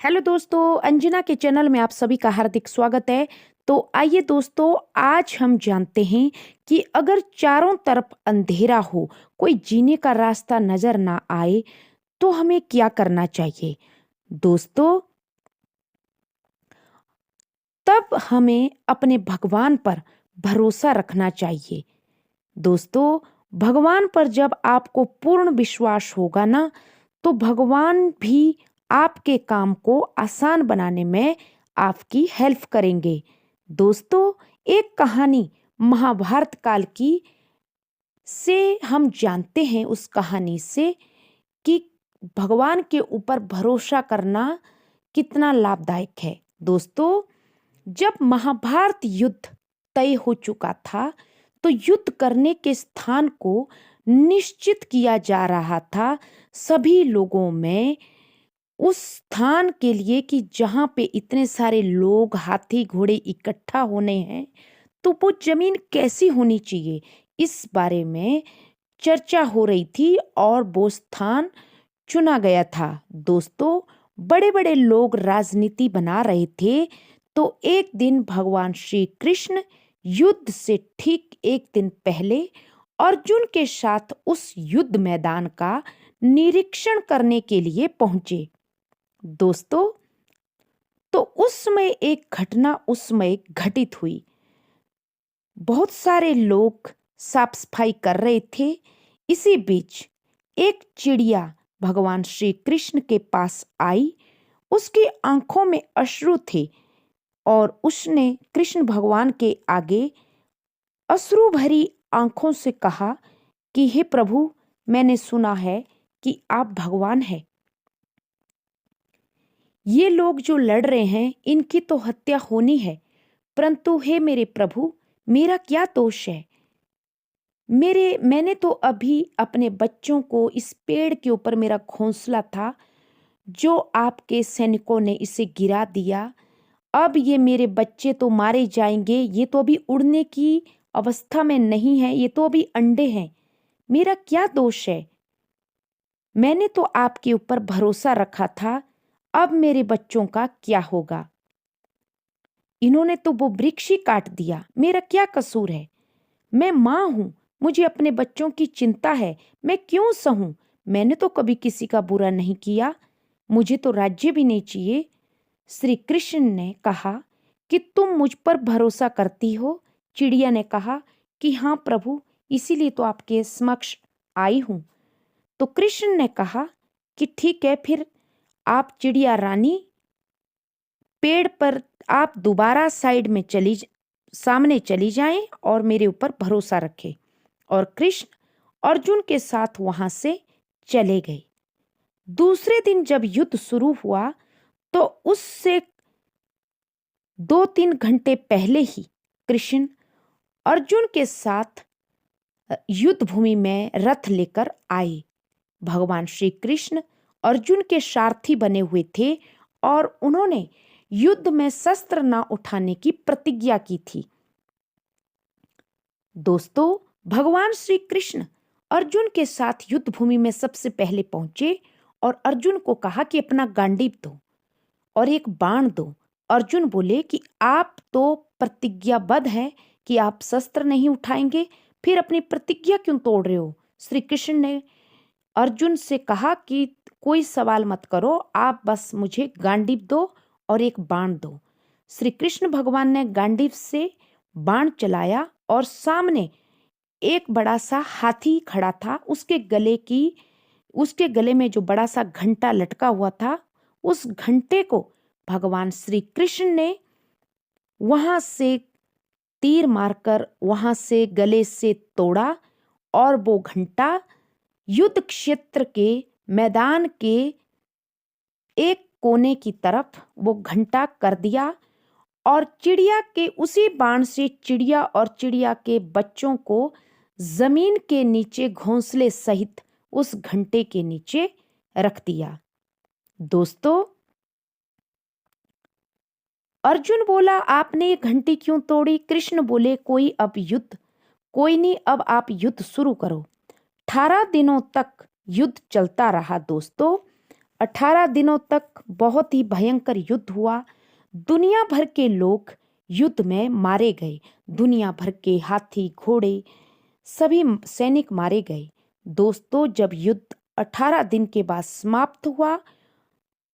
Hello दोस्तों, अंजना के channel में आप सभी का हार्दिक स्वागत है। तो आइए दोस्तों, आज हम जानते हैं कि अगर चारों तरफ अंधेरा हो, कोई जीने का रास्ता नजर ना आए, तो हमें क्या करना चाहिए। दोस्तों, तब हमें अपने भगवान पर भरोसा रखना चाहिए। दोस्तों, भगवान पर जब आपको पूर्ण विश्वास होगा ना, तो भगवान भी आपके काम को आसान बनाने में आपकी हेल्प करेंगे। दोस्तों, एक कहानी महाभारत काल की से हम जानते हैं, उस कहानी से कि भगवान के ऊपर भरोसा करना कितना लाभदायक है। दोस्तों, जब महाभारत युद्ध तय हो चुका था, तो युद्ध करने के स्थान को निश्चित किया जा रहा था सभी लोगों में, उस स्थान के लिए कि जहां पे इतने सारे लोग, हाथी घोड़े इकट्ठा होने हैं, तो वो जमीन कैसी होनी चाहिए, इस बारे में चर्चा हो रही थी और वो स्थान चुना गया था। दोस्तों, बड़े बड़े लोग राजनीति बना रहे थे। तो एक दिन भगवान श्री कृष्ण युद्ध से ठीक एक दिन पहले अर्जुन के साथ उस युद्ध मैदान का निरीक्षण करने के लिए पहुंचे। दोस्तों, तो उस समय एक घटना उस समय घटित हुई। बहुत सारे लोग साफ सफाई कर रहे थे। इसी बीच एक चिड़िया भगवान श्री कृष्ण के पास आई। उसकी आंखों में अश्रु थे और उसने कृष्ण भगवान के आगे अश्रु भरी आंखों से कहा कि हे प्रभु, मैंने सुना है कि आप भगवान हैं। ये लोग जो लड़ रहे हैं, इनकी तो हत्या होनी है, परंतु हे मेरे प्रभु, मेरा क्या दोष है। मैंने तो अभी अपने बच्चों को इस पेड़ के ऊपर, मेरा घोंसला था, जो आपके सैनिकों ने इसे गिरा दिया। अब ये मेरे बच्चे तो मारे जाएंगे। ये तो अभी उड़ने की अवस्था में नहीं है, ये तो अभी अंडे हैं। मेरा क्या दोष है। मैंने तो आपके ऊपर भरोसा रखा था। अब मेरे बच्चों का क्या होगा। इन्होंने तो वो वृक्ष ही काट दिया। मेरा क्या कसूर है। मैं माँ हूं, मुझे अपने बच्चों की चिंता है। मैं क्यों सहूं। मैंने तो कभी किसी का बुरा नहीं किया। मुझे तो राज्य भी नहीं चाहिए। श्री कृष्ण ने कहा कि तुम मुझ पर भरोसा करती हो। चिड़िया ने कहा कि हाँ प्रभु, इसीलिए तो आपके समक्ष आई हूं। तो कृष्ण ने कहा कि ठीक है, फिर आप चिड़िया रानी पेड़ पर आप दोबारा सामने चली जाएं और मेरे ऊपर भरोसा रखें। और कृष्ण अर्जुन के साथ वहां से चले गए। दूसरे दिन जब युद्ध शुरू हुआ, तो उससे 2-3 घंटे पहले ही कृष्ण अर्जुन के साथ युद्ध भूमि में रथ लेकर आए। भगवान श्री कृष्ण अर्जुन के सारथी बने हुए थे और उन्होंने युद्ध में शस्त्र ना उठाने की प्रतिज्ञा की थी। दोस्तों, भगवान श्री कृष्ण अर्जुन के साथ युद्ध भूमि में सबसे पहले पहुंचे और अर्जुन को कहा कि अपना गांडीव दो और एक बाण दो। अर्जुन बोले कि आप तो प्रतिज्ञाबद्ध हैं कि आप शस्त्र नहीं उठाएंगे, फिर अपनी प्रतिज्ञा क्यों तोड़ रहे हो। श्री कृष्ण ने अर्जुन से कहा कि कोई सवाल मत करो, आप बस मुझे गांडीव दो और एक बाण दो। श्री कृष्ण भगवान ने गांडीव से बाण चलाया और सामने एक बड़ा सा हाथी खड़ा था। उसके गले में जो बड़ा सा घंटा लटका हुआ था, उस घंटे को भगवान श्री कृष्ण ने वहां से तीर मारकर वहां से गले से तोड़ा और वो घंटा युद्ध क्षेत्र के मैदान के एक कोने की तरफ वो घंटा कर दिया और चिड़िया के उसी बाण से चिड़िया और चिड़िया के बच्चों को जमीन के नीचे घोंसले सहित उस घंटे के नीचे रख दिया। दोस्तों, अर्जुन बोला, आपने ये घंटी क्यों तोड़ी। कृष्ण बोले, कोई नहीं, अब आप युद्ध शुरू करो। 18 दिनों तक युद्ध चलता रहा। दोस्तों, 18 दिनों तक बहुत ही भयंकर युद्ध हुआ। दुनिया भर के लोग युद्ध में मारे गए। दुनिया भर के हाथी, घोड़े, सभी सैनिक मारे गए। दोस्तों, जब युद्ध 18 दिन के बाद समाप्त हुआ,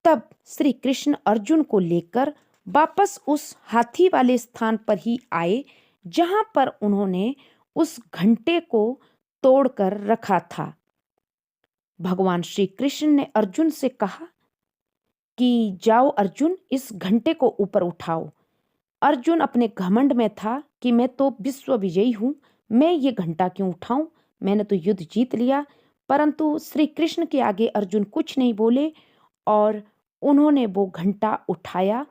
तब श्री कृष्ण अर्जुन को लेकर वापस उस हाथी वाले स्थान पर ही आए जहां पर उन्होंने उस घंटे को तोड़कर रखा था। भगवान श्री कृष्ण ने अर्जुन से कहा कि जाओ अर्जुन, इस घंटे को ऊपर उठाओ। अर्जुन अपने घमंड में था कि मैं तो विश्व विजयी हूं, मैं ये घंटा क्यों उठाऊं, मैंने तो युद्ध जीत लिया। परंतु श्री कृष्ण के आगे अर्जुन कुछ नहीं बोले और उन्होंने वो घंटा उठाया।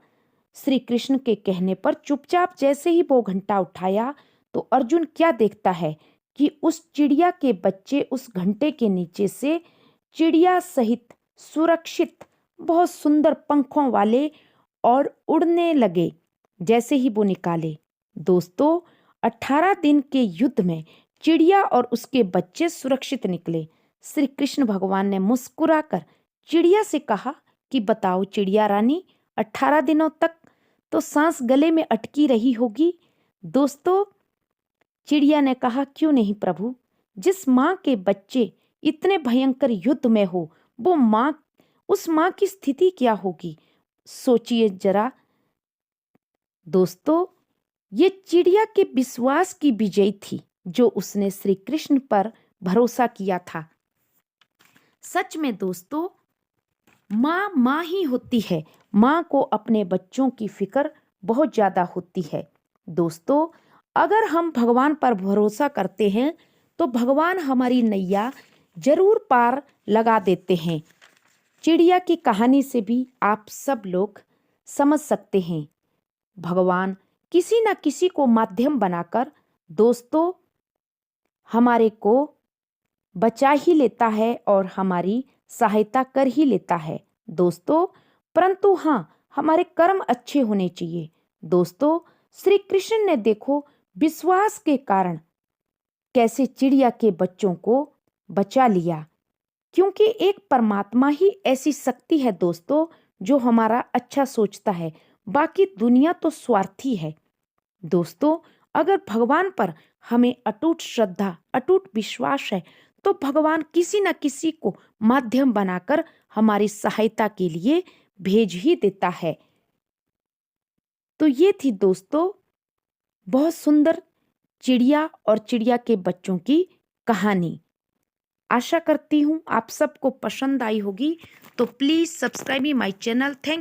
श्री कृष्ण के कहने पर चुपचाप जैसे ही वो घंटा उठाया तो अर्जुन क्या देखता है कि उस चिड़िया के बच्चे उस घंटे के नीचे से चिड़िया सहित सुरक्षित, बहुत सुंदर पंखों वाले और उड़ने लगे जैसे ही वो निकाले। दोस्तों, 18 दिन के युद्ध में चिड़िया और उसके बच्चे सुरक्षित निकले। श्री कृष्ण भगवान ने मुस्कुराकर चिड़िया से कहा कि बताओ चिड़िया रानी, 18 दिनों तक तो सांस गले में अटकी रही होगी। दोस्तों, चिड़िया ने कहा, क्यों नहीं प्रभु, जिस माँ के बच्चे इतने भयंकर युद्ध में हो, वो माँ, उस माँ की स्थिति क्या होगी, सोचिए जरा। दोस्तों, ये चिड़िया के विश्वास की विजय थी जो उसने श्री कृष्ण पर भरोसा किया था। सच में दोस्तों, माँ माँ ही होती है। माँ को अपने बच्चों की फिक्र बहुत ज्यादा होती है। दोस्तों, अगर हम भगवान पर भरोसा करते हैं तो भगवान हमारी नैया जरूर पार लगा देते हैं। चिड़िया की कहानी से भी आप सब लोग समझ सकते हैं, भगवान किसी न किसी को माध्यम बनाकर दोस्तों हमारे को बचा ही लेता है और हमारी सहायता कर ही लेता है दोस्तों। परंतु हाँ, हमारे कर्म अच्छे होने चाहिए। दोस्तों, श्री कृष्ण ने देखो विश्वास के कारण कैसे चिड़िया के बच्चों को बचा लिया, क्योंकि एक परमात्मा ही ऐसी शक्ति है दोस्तों जो हमारा अच्छा सोचता है। बाकी दुनिया तो स्वार्थी है। दोस्तों, अगर भगवान पर हमें अटूट श्रद्धा, अटूट विश्वास है तो भगवान किसी न किसी को माध्यम बनाकर हमारी सहायता के लिए भेज ही देता है। तो ये थी दोस्तों बहुत सुंदर चिड़िया और चिड़िया के बच्चों की कहानी। आशा करती हूँ आप सबको पसंद आई होगी। तो please subscribe my channel. Thank